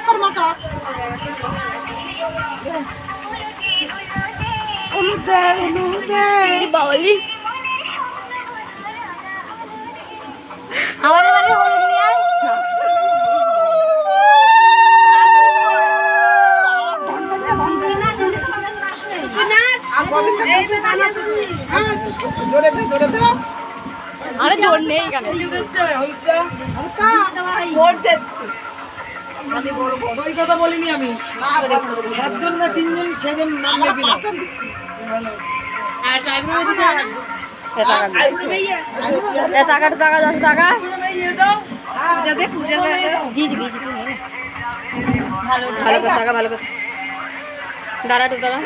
করে মাখা হলুদ দে বাবালি আমাদের বাড়ি হলুদ নিয়ে আয় আরে জোর নেই এখানে ওই কথা বলিনি আমি সাতজন না তিনজন সেজন নাম দিচ্ছি টাকাটা টাকা 10 টাকা ভালো ভালো টাকা ভালো দাঁড়া তো দাঁড়া